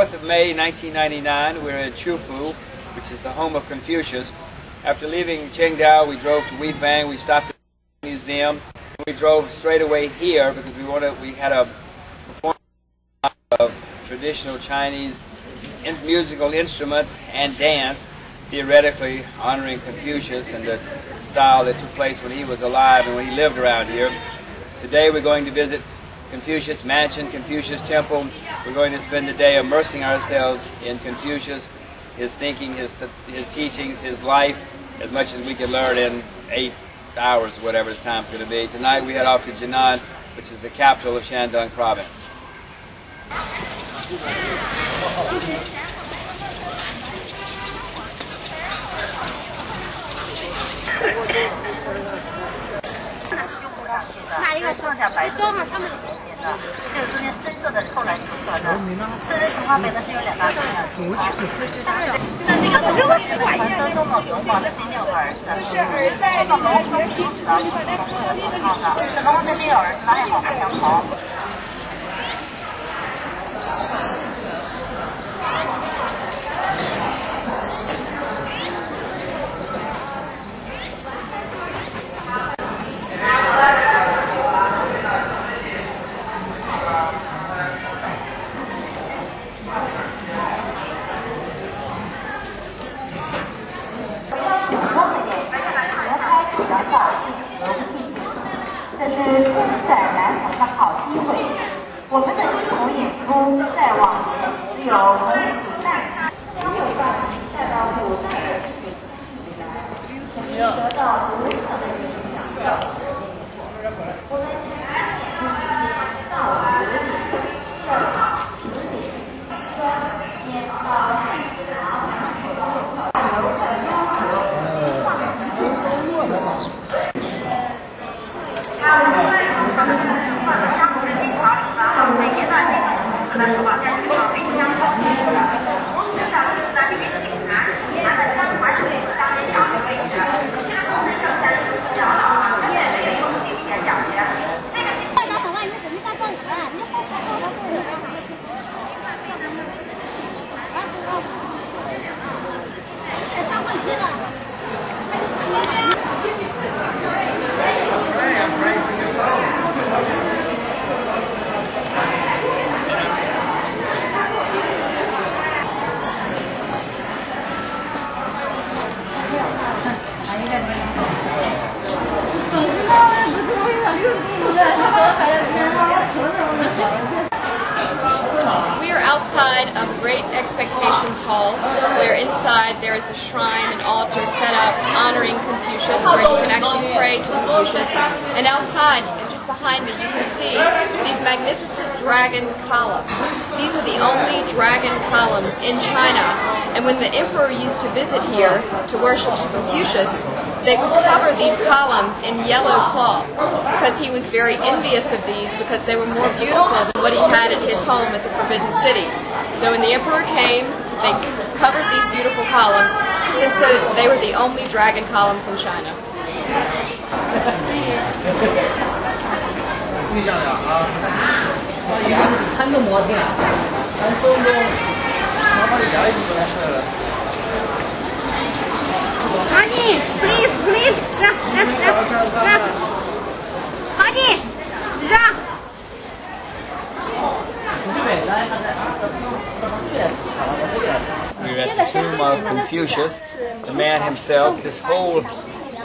4th of May, 1999. We're in Chufu, which is the home of Confucius. After leaving Qingdao, we drove to Weifang. We stopped at the museum. We drove straight away here because we had a performance of traditional Chinese musical instruments and dance, theoretically honoring Confucius and the style that took place when he was alive and when he lived around here. Today we're going to visit Confucius Mansion, Confucius Temple. We're going to spend the day immersing ourselves in Confucius, his thinking, his teachings, his life, as much as we can learn in 8 hours, whatever the time's going to be. Tonight we head off to Jinan, which is the capital of Shandong Province. We are outside of Great Expectations Hall, where inside there is a shrine and altar set up honoring Confucius, where you can actually pray to Confucius. And outside, and just behind me, you can see these magnificent dragon columns. These are the only dragon columns in China. And when the emperor used to visit here to worship to Confucius, they would cover these columns in yellow cloth because he was very envious of these because they were more beautiful than what he had at his home at the Forbidden City. So when the emperor came, they covered these beautiful columns since they were the only dragon columns in China. Honey, please, please. Honey, we're at the tomb of Confucius, the man himself. This whole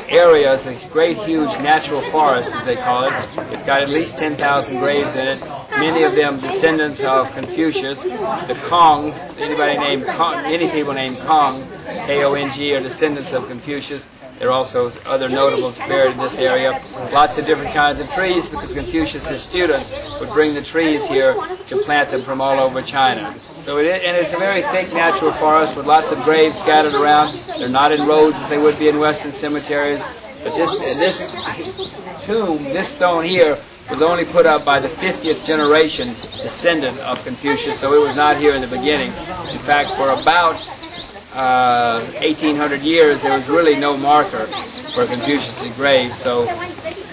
area is a great, huge natural forest, as they call it. It's got at least 10,000 graves in it, many of them descendants of Confucius. The Kong, many people named Kong, K-O-N-G, are descendants of Confucius. There are also other notables buried in this area. Lots of different kinds of trees, because Confucius' students would bring the trees here to plant them from all over China. So it's a very thick natural forest with lots of graves scattered around. They're not in rows as they would be in Western cemeteries. But this tomb, this stone here, was only put up by the 50th generation descendant of Confucius, so it was not here in the beginning. In fact, for about 1,800 years, there was really no marker for Confucius' grave. So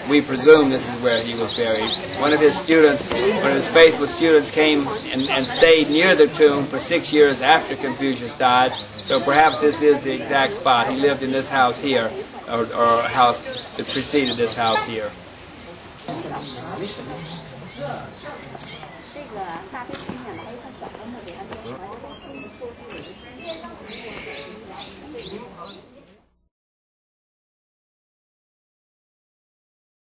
we presume this is where he was buried. One of his students, one of his faithful students, came and stayed near the tomb for 6 years after Confucius died, so perhaps this is the exact spot. He lived in this house here, or a house that preceded this house here.